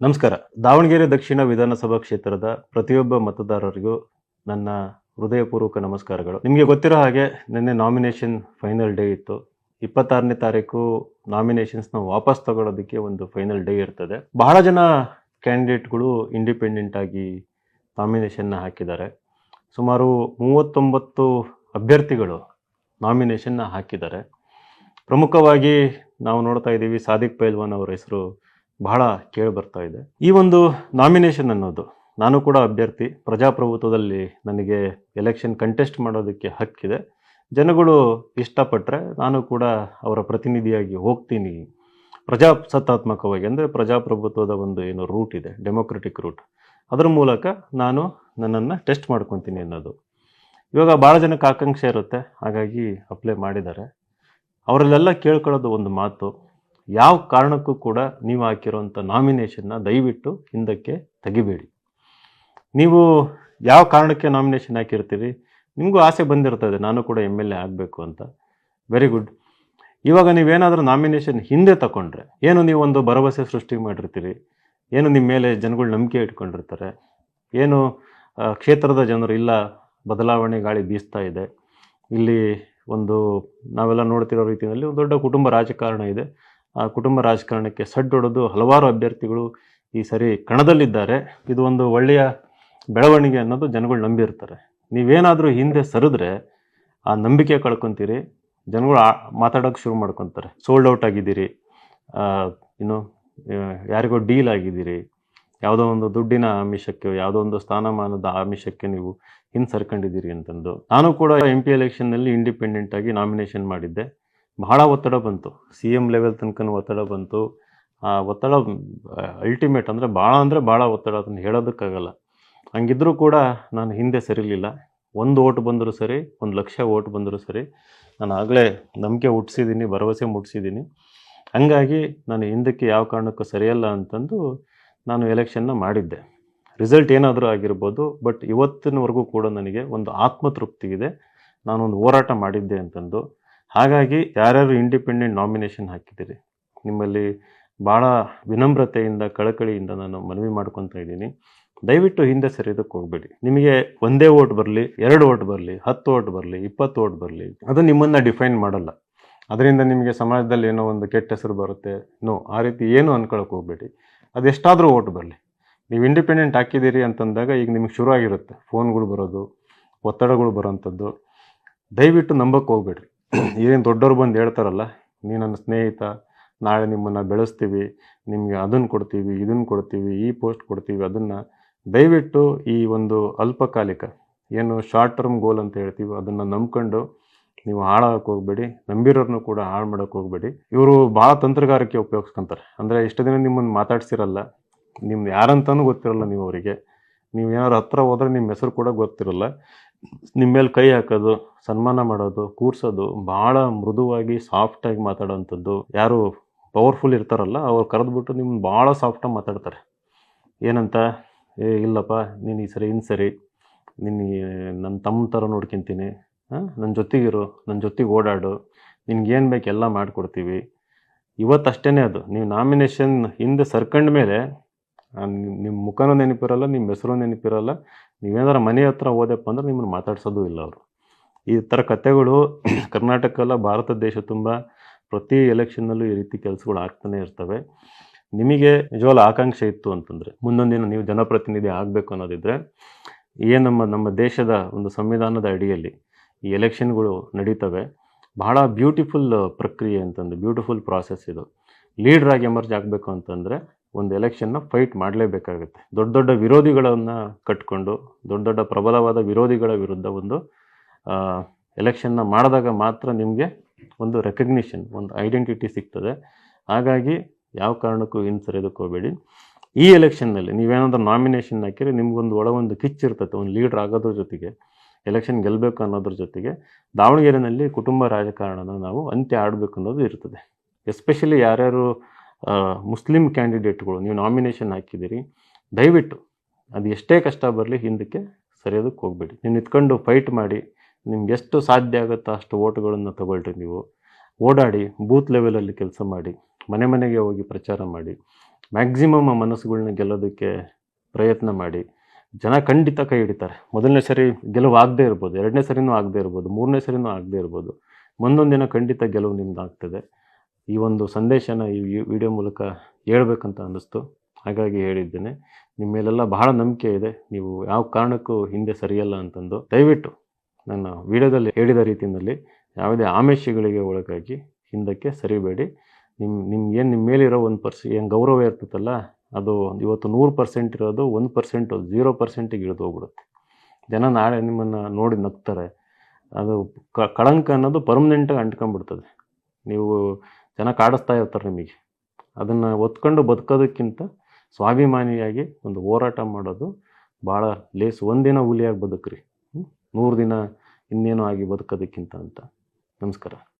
ನಮಸ್ಕಾರ. ದಾವಣಗೆರೆ ದಕ್ಷಿಣ ವಿಧಾನಸಭಾ ಕ್ಷೇತ್ರದ ಪ್ರತಿಯೊಬ್ಬ ಮತದಾರರಿಗೂ ನನ್ನ ಹೃದಯಪೂರ್ವಕ ನಮಸ್ಕಾರಗಳು. ನಿಮಗೆ ಗೊತ್ತಿರೋ ಹಾಗೆ ನಿನ್ನೆ ನಾಮಿನೇಷನ್ ಫೈನಲ್ ಡೇ ಇತ್ತು. 26ನೇ ತಾರೀಕು ನಾಮಿನೇಷನ್ಸ್ನ ವಾಪಸ್ ತಗೊಳ್ಳೋದಕ್ಕೆ ಒಂದು ಫೈನಲ್ ಡೇ ಇರ್ತದೆ. ಬಹಳ ಜನ ಕ್ಯಾಂಡಿಡೇಟ್ಗಳು ಇಂಡಿಪೆಂಡೆಂಟ್ ಆಗಿ ನಾಮಿನೇಷನ್ನ ಹಾಕಿದ್ದಾರೆ. ಸುಮಾರು 39 ಅಭ್ಯರ್ಥಿಗಳು ನಾಮಿನೇಷನ್ನ ಹಾಕಿದ್ದಾರೆ. ಪ್ರಮುಖವಾಗಿ ನಾವು ನೋಡ್ತಾ ಇದ್ದೀವಿ, ಸಾದಿಕ್ ಪೈಲ್ವಾನ್ ಅವರ ಹೆಸರು ಬಹಳ ಕೇಳಿ ಬರ್ತಾ ಇದೆ. ಈ ಒಂದು ನಾಮಿನೇಷನ್ ಅನ್ನೋದು, ನಾನು ಕೂಡ ಅಭ್ಯರ್ಥಿ, ಪ್ರಜಾಪ್ರಭುತ್ವದಲ್ಲಿ ನನಗೆ ಎಲೆಕ್ಷನ್ ಕಂಟೆಸ್ಟ್ ಮಾಡೋದಕ್ಕೆ ಹಕ್ಕಿದೆ. ಜನಗಳು ಇಷ್ಟಪಟ್ಟರೆ ನಾನು ಕೂಡ ಅವರ ಪ್ರತಿನಿಧಿಯಾಗಿ ಹೋಗ್ತೀನಿ. ಪ್ರಜಾಸತ್ತಾತ್ಮಕವಾಗಿ ಅಂದರೆ ಪ್ರಜಾಪ್ರಭುತ್ವದ ಒಂದು ಏನು ರೂಟ್ ಇದೆ, ಡೆಮೊಕ್ರೆಟಿಕ್ ರೂಟ್, ಅದರ ಮೂಲಕ ನಾನು ನನ್ನನ್ನು ಟೆಸ್ಟ್ ಮಾಡ್ಕೊತೀನಿ ಅನ್ನೋದು. ಇವಾಗ ಭಾಳ ಜನಕ್ಕೆ ಆಕಾಂಕ್ಷೆ ಇರುತ್ತೆ, ಹಾಗಾಗಿ ಅಪ್ಲೈ ಮಾಡಿದ್ದಾರೆ. ಅವರಲ್ಲೆಲ್ಲ ಕೇಳ್ಕೊಳ್ಳೋದು ಒಂದು ಮಾತು, ಯಾವ ಕಾರಣಕ್ಕೂ ಕೂಡ ನೀವು ಹಾಕಿರೋಂಥ ನಾಮಿನೇಷನ್ನ ದಯವಿಟ್ಟು ಹಿಂದಕ್ಕೆ ತೆಗಿಬೇಡಿ. ನೀವು ಯಾವ ಕಾರಣಕ್ಕೆ ನಾಮಿನೇಷನ್ ಹಾಕಿರ್ತೀರಿ, ನಿಮಗೂ ಆಸೆ ಬಂದಿರ್ತದೆ ನಾನು ಕೂಡ MLA ಆಗಬೇಕು ಅಂತ. Very good. ಇವಾಗ ನೀವೇನಾದರೂ ನಾಮಿನೇಷನ್ ಹಿಂದೆ ತಗೊಂಡ್ರೆ ಏನು, ನೀವೊಂದು ಭರವಸೆ ಸೃಷ್ಟಿ ಮಾಡಿರ್ತೀರಿ, ಏನು ನಿಮ್ಮ ಮೇಲೆ ಜನಗಳು ನಂಬಿಕೆ ಇಟ್ಕೊಂಡಿರ್ತಾರೆ, ಏನು ಕ್ಷೇತ್ರದ ಜನರು ಇಲ್ಲ ಬದಲಾವಣೆ ಗಾಳಿ ಬೀಸ್ತಾ ಇದೆ, ಇಲ್ಲಿ ಒಂದು ನಾವೆಲ್ಲ ನೋಡ್ತಿರೋ ರೀತಿಯಲ್ಲಿ ಒಂದು ದೊಡ್ಡ ಕುಟುಂಬ ರಾಜಕಾರಣ ಇದೆ, ಆ ಕುಟುಂಬ ರಾಜಕಾರಣಕ್ಕೆ ಸಡ್ಡೊಡೆದು ಹಲವಾರು ಅಭ್ಯರ್ಥಿಗಳು ಈ ಸರಿ ಕಣದಲ್ಲಿದ್ದಾರೆ, ಇದು ಒಂದು ಒಳ್ಳೆಯ ಬೆಳವಣಿಗೆ ಅನ್ನೋದು ಜನಗಳು ನಂಬಿರ್ತಾರೆ. ನೀವೇನಾದರೂ ಹಿಂದೆ ಸರಿದ್ರೆ ಆ ನಂಬಿಕೆ ಕಳ್ಕೊತೀರಿ, ಜನಗಳು ಮಾತಾಡೋಕ್ಕೆ ಶುರು ಮಾಡ್ಕೊತಾರೆ. ಸೋಲ್ಡ್ ಔಟ್ ಆಗಿದ್ದೀರಿ, ಇನ್ನು ಯಾರಿಗೋ ಡೀಲ್ ಆಗಿದ್ದೀರಿ, ಯಾವುದೋ ಒಂದು ದುಡ್ಡಿನ ಆಮಿಷಕ್ಕೆ, ಯಾವುದೋ ಒಂದು ಸ್ಥಾನಮಾನದ ಆಮಿಷಕ್ಕೆ ನೀವು ಹಿಂದೆ ಸರ್ಕೊಂಡಿದ್ದೀರಿ ಅಂತಂದು. ನಾನು ಕೂಡ MP ಎಲೆಕ್ಷನ್ನಲ್ಲಿ ಇಂಡಿಪೆಂಡೆಂಟ್ ಆಗಿ ನಾಮಿನೇಷನ್ ಮಾಡಿದ್ದೆ. ಬಹಳ ಒತ್ತಡ ಬಂತು, CM ಲೆವೆಲ್ ತನಕ ಒತ್ತಡ ಬಂತು. ಆ ಒತ್ತಡ ಅಲ್ಟಿಮೇಟ್ ಅಂದರೆ ಭಾಳ ಒತ್ತಡ, ಅದನ್ನು ಹೇಳೋದಕ್ಕಾಗಲ್ಲ. ಹಂಗಿದ್ರೂ ಕೂಡ ನಾನು ಹಿಂದೆ ಸರಿಲಿಲ್ಲ. 1 ಓಟ್ ಬಂದರೂ ಸರಿ, 1 ಲಕ್ಷ ಓಟ್ ಬಂದರೂ ಸರಿ, ನಾನು ಆಗಲೇ ನಂಬಿಕೆ ಹುಟ್ಟಿಸಿದ್ದೀನಿ, ಭರವಸೆ ಮುಟ್ಟಿಸಿದ್ದೀನಿ. ಹಂಗಾಗಿ ನಾನು ಹಿಂದಕ್ಕೆ ಯಾವ ಕಾರಣಕ್ಕೂ ಸರಿಯಲ್ಲ ಅಂತಂದು ನಾನು ಎಲೆಕ್ಷನ್ನ ಮಾಡಿದ್ದೆ. ರಿಸಲ್ಟ್ ಏನಾದರೂ ಆಗಿರ್ಬೋದು, ಬಟ್ ಇವತ್ತಿನವರೆಗೂ ಕೂಡ ನನಗೆ ಒಂದು ಆತ್ಮತೃಪ್ತಿ ಇದೆ, ನಾನೊಂದು ಹೋರಾಟ ಮಾಡಿದ್ದೆ ಅಂತಂದು. ಹಾಗಾಗಿ ಯಾರ್ಯಾರು ಇಂಡಿಪೆಂಡೆಂಟ್ ನಾಮಿನೇಷನ್ ಹಾಕಿದ್ದೀರಿ, ನಿಮ್ಮಲ್ಲಿ ಭಾಳ ವಿನಮ್ರತೆಯಿಂದ, ಕಳಕಳಿಯಿಂದ ನಾನು ಮನವಿ ಮಾಡ್ಕೊತಾ ಇದ್ದೀನಿ, ದಯವಿಟ್ಟು ಹಿಂದೆ ಸರಿಯೋದಕ್ಕೆ ಹೋಗಬೇಡಿ. ನಿಮಗೆ 1 ಓಟ್ ಬರಲಿ, 2 ಓಟ್ ಬರಲಿ, 10 ಓಟ್ ಬರಲಿ, 20 ಓಟ್ ಬರಲಿ, ಅದು ನಿಮ್ಮನ್ನು ಡಿಫೈನ್ ಮಾಡಲ್ಲ. ಅದರಿಂದ ನಿಮಗೆ ಸಮಾಜದಲ್ಲಿ ಏನೋ ಒಂದು ಕೆಟ್ಟ ಹೆಸರು ಬರುತ್ತೆ, ಆ ರೀತಿ ಏನು ಅನ್ಕೊಳಕ್ಕೆ ಹೋಗಬೇಡಿ. ಅದೆಷ್ಟಾದರೂ ಓಟ್ ಬರಲಿ, ನೀವು ಇಂಡಿಪೆಂಡೆಂಟ್ ಹಾಕಿದ್ದೀರಿ ಅಂತಂದಾಗ ಈಗ ನಿಮಗೆ ಶುರು ಆಗಿರುತ್ತೆ ಫೋನ್ಗಳು ಬರೋದು, ಒತ್ತಡಗಳು ಬರೋವಂಥದ್ದು. ದಯವಿಟ್ಟು ನಂಬಕ್ಕೆ ಹೋಗ್ಬೇಡ್ರಿ. ಏನು ದೊಡ್ಡವ್ರು ಬಂದು ಹೇಳ್ತಾರಲ್ಲ, ನೀ ನನ್ನ ಸ್ನೇಹಿತ, ನಾಳೆ ನಿಮ್ಮನ್ನು ಬೆಳೆಸ್ತೀವಿ, ನಿಮಗೆ ಅದನ್ನು ಕೊಡ್ತೀವಿ, ಇದನ್ನು ಕೊಡ್ತೀವಿ, ಈ ಪೋಸ್ಟ್ ಕೊಡ್ತೀವಿ, ಅದನ್ನು ದಯವಿಟ್ಟು ಈ ಒಂದು ಅಲ್ಪಕಾಲಿಕ ಏನು ಶಾರ್ಟ್ ಟರ್ಮ್ ಗೋಲ್ ಅಂತ ಹೇಳ್ತೀವಿ, ಅದನ್ನು ನಂಬ್ಕೊಂಡು ನೀವು ಹಾಳಾಗಕ್ಕೆ ಹೋಗಬೇಡಿ. ನಂಬಿರೋರನ್ನು ಕೂಡ ಹಾಳು ಮಾಡೋಕ್ಕೆ ಹೋಗಬೇಡಿ. ಇವರು ಭಾಳ ತಂತ್ರಗಾರಿಕೆ ಉಪಯೋಗಿಸ್ಕೊಂತಾರೆ. ಅಂದರೆ ಇಷ್ಟು ದಿನ ನಿಮ್ಮನ್ನು ಮಾತಾಡ್ಸಿರಲ್ಲ, ನಿಮ್ದು ಯಾರಂತನೂ ಗೊತ್ತಿರಲ್ಲ, ನೀವು ಅವರಿಗೆ ನೀವೇನಾದ್ರು ಹತ್ರ ಹೋದರೆ ನಿಮ್ಮ ಹೆಸರು ಕೂಡ ಗೊತ್ತಿರಲ್ಲ. ನಿಮ್ಮ ಮೇಲೆ ಕೈ ಹಾಕೋದು, ಸನ್ಮಾನ ಮಾಡೋದು, ಕೂರ್ಸೋದು, ಭಾಳ ಮೃದುವಾಗಿ ಸಾಫ್ಟಾಗಿ ಮಾತಾಡೋವಂಥದ್ದು. ಯಾರು ಪವರ್ಫುಲ್ ಇರ್ತಾರಲ್ಲ ಅವ್ರು ಕರೆದ್ಬಿಟ್ಟು ನಿಮ್ಮನ್ನು ಭಾಳ ಸಾಫ್ಟಾಗಿ ಮಾತಾಡ್ತಾರೆ. ಏನಂತ, ಇಲ್ಲಪ್ಪ ನೀನು ಈ ಸರಿ ಇನ್ನು ಸರಿ ನನ್ನ ತಮ್ಮ ಥರ ನೋಡ್ಕೊತೀನಿ, ನನ್ನ ಜೊತೆಗಿರು, ನನ್ನ ಜೊತೆಗೆ ಓಡಾಡು, ನಿನ್ಗೇನು ಬೇಕು ಎಲ್ಲ ಮಾಡಿಕೊಡ್ತೀವಿ. ಇವತ್ತಷ್ಟೇ ಅದು. ನೀವು ನಾಮಿನೇಷನ್ ಹಿಂದೆ ಸರ್ಕಂಡ ಮೇಲೆ ನಿಮ್ಮ ಮುಖನೂ ನೆನಪಿರಲ್ಲ, ನಿಮ್ಮ ಹೆಸರು ನೆನಪಿರಲ್ಲ. ನೀವೇನಾದ್ರು ಮನೆ ಹತ್ರ ಹೋದಪ್ಪ ಅಂದ್ರೆ ನಿಮ್ಮನ್ನು ಮಾತಾಡ್ಸೋದು ಇಲ್ಲ ಅವರು. ಈ ಥರ ಕಥೆಗಳು ಕರ್ನಾಟಕ ಅಲ್ಲ, ಭಾರತ ದೇಶ ತುಂಬ ಪ್ರತಿ ಎಲೆಕ್ಷನ್ನಲ್ಲೂ ಈ ರೀತಿ ಕೆಲಸಗಳು ಆಗ್ತಾನೆ ಇರ್ತವೆ. ನಿಮಗೆ ನಿಜವಾಗ್ಲೂ ಆಕಾಂಕ್ಷೆ ಇತ್ತು ಅಂತಂದರೆ, ಮುಂದೊಂದಿನ ನೀವು ಜನಪ್ರತಿನಿಧಿ ಆಗಬೇಕು ಅನ್ನೋದಿದ್ದರೆ, ನಮ್ಮ ದೇಶದ ಒಂದು ಸಂವಿಧಾನದ ಅಡಿಯಲ್ಲಿ ಈ ಎಲೆಕ್ಷನ್ಗಳು ನಡೀತವೆ. ಬಹಳ ಬ್ಯೂಟಿಫುಲ್ ಪ್ರಕ್ರಿಯೆ ಅಂತಂದು, ಬ್ಯೂಟಿಫುಲ್ ಪ್ರಾಸೆಸ್ ಇದು. ಲೀಡ್ರಾಗಿ ಎಮರ್ಜ್ ಆಗಬೇಕು ಅಂತಂದರೆ ಒಂದು ಎಲೆಕ್ಷನ್ನ ಫೈಟ್ ಮಾಡಲೇಬೇಕಾಗುತ್ತೆ. ದೊಡ್ಡ ದೊಡ್ಡ ವಿರೋಧಿಗಳನ್ನು ಕಟ್ಕೊಂಡು, ದೊಡ್ಡ ಪ್ರಬಲವಾದ ವಿರೋಧಿಗಳ ವಿರುದ್ಧ ಒಂದು ಎಲೆಕ್ಷನ್ನ ಮಾಡಿದಾಗ ಮಾತ್ರ ನಿಮಗೆ ಒಂದು ರೆಕಗ್ನಿಷನ್, ಒಂದು ಐಡೆಂಟಿಟಿ ಸಿಗ್ತದೆ. ಹಾಗಾಗಿ ಯಾವ ಕಾರಣಕ್ಕೂ ಹಿಂದೆ ಸರಿಯೋದಕ್ಕೆ ಹೋಗಬೇಡಿ. ಈ ಎಲೆಕ್ಷನ್ನಲ್ಲಿ ನೀವೇನಾದ್ರೂ ನಾಮಿನೇಷನ್ ಹಾಕಿರಿ, ನಿಮ್ಗೊಂದು ಒಳಗೊಂದು ಕಿಚ್ಚಿರ್ತದೆ, ಒಂದು ಲೀಡ್ರ್ ಆಗೋದ್ರ ಜೊತೆಗೆ, ಎಲೆಕ್ಷನ್ ಗೆಲ್ಲಬೇಕು ಅನ್ನೋದ್ರ ಜೊತೆಗೆ, ದಾವಣಗೆರೆಯಲ್ಲಿ ಕುಟುಂಬ ರಾಜಕಾರಣನ ನಾವು ಅಂತ್ಯ ಆಡಬೇಕು ಅನ್ನೋದು ಇರ್ತದೆ. ಎಸ್ಪೆಷಲಿ ಯಾರ್ಯಾರು ಮುಸ್ಲಿಂ ಕ್ಯಾಂಡಿಡೇಟ್ಗಳು ನೀವು ನಾಮಿನೇಷನ್ ಹಾಕಿದ್ದೀರಿ, ದಯವಿಟ್ಟು ಅದು ಎಷ್ಟೇ ಕಷ್ಟ ಬರಲಿ ಹಿಂದಕ್ಕೆ ಸರಿಯೋದಕ್ಕೆ ಹೋಗಬೇಡಿ. ನೀವು ನಿಂತ್ಕೊಂಡು ಫೈಟ್ ಮಾಡಿ, ನಿಮ್ಗೆ ಎಷ್ಟು ಸಾಧ್ಯ ಆಗುತ್ತೋ ಅಷ್ಟು ಓಟುಗಳನ್ನು ತಗೊಳ್ರಿ. ನೀವು ಓಡಾಡಿ, ಬೂತ್ ಲೆವೆಲಲ್ಲಿ ಕೆಲಸ ಮಾಡಿ, ಮನೆ ಮನೆಗೆ ಹೋಗಿ ಪ್ರಚಾರ ಮಾಡಿ, ಮ್ಯಾಕ್ಸಿಮಮ್ ಆ ಮನಸ್ಸುಗಳ್ನ ಗೆಲ್ಲೋದಕ್ಕೆ ಪ್ರಯತ್ನ ಮಾಡಿ. ಜನ ಖಂಡಿತ ಕೈ ಹಿಡಿತಾರೆ. ಮೊದಲನೇ ಸರಿ ಗೆಲುವು ಆಗದೇ ಇರ್ಬೋದು, 2ನೇ ಸರಿನೂ ಆಗದೇ ಇರ್ಬೋದು, 3ನೇ ಸರಿನೂ ಆಗದೇ ಇರ್ಬೋದು. ಮುಂದೊಂದು ದಿನ ಖಂಡಿತ ಗೆಲುವು ನಿಮ್ದು ಆಗ್ತದೆ. ಈ ಒಂದು ಸಂದೇಶನ ಈ ವಿಡಿಯೋ ಮೂಲಕ ಹೇಳ್ಬೇಕಂತ ಅನ್ನಿಸ್ತು. ಹಾಗಾಗಿ ಹೇಳಿದ್ದೇನೆ. ನಿಮ್ಮ ಮೇಲೆಲ್ಲ ಬಹಳ ನಂಬಿಕೆ ಇದೆ. ನೀವು ಯಾವ ಕಾರಣಕ್ಕೂ ಹಿಂದೆ ಸರಿಯಲ್ಲ ಅಂತಂದು. ದಯವಿಟ್ಟು ನನ್ನ ವಿಡಿಯೋದಲ್ಲಿ ಹೇಳಿದ ರೀತಿಯಲ್ಲಿ ಯಾವುದೇ ಆಮಿಷಗಳಿಗೆ ಒಳಗಾಗಿ ಹಿಂದಕ್ಕೆ ಸರಿಬೇಡಿ. ನಿಮ್ಮ ಮೇಲಿರೋ ಏನು ಗೌರವ ಇರ್ತೈತಲ್ಲ, ಅದು ಇವತ್ತು 100% ಇರೋದು 1% 0%ಗೆ ಇಳಿದು ಹೋಗ್ಬಿಡುತ್ತೆ. ಜನ ನಾಳೆ ನಿಮ್ಮನ್ನು ನೋಡಿ ನಗ್ತಾರೆ. ಅದು ಕಳಂಕ ಅನ್ನೋದು ಪರ್ಮನೆಂಟಾಗಿ ಅಂಟ್ಕೊಂಡ್ಬಿಡ್ತದೆ. ನೀವು ಜನ ಕಾಡಿಸ್ತಾ ಇರ್ತಾರೆ ನಿಮಗೆ. ಅದನ್ನು ಒತ್ಕೊಂಡು ಬದುಕೋದಕ್ಕಿಂತ ಸ್ವಾಭಿಮಾನಿಯಾಗಿ ಒಂದು ಹೋರಾಟ ಮಾಡೋದು ಭಾಳ ಲೇಸು. ಒಂದಿನ ಹುಲಿಯಾಗಿ ಬದುಕ್ರಿ, 100 ದಿನ ಇನ್ನೇನೋ ಆಗಿ ಬದುಕೋದಕ್ಕಿಂತ ಅಂತ. ನಮಸ್ಕಾರ.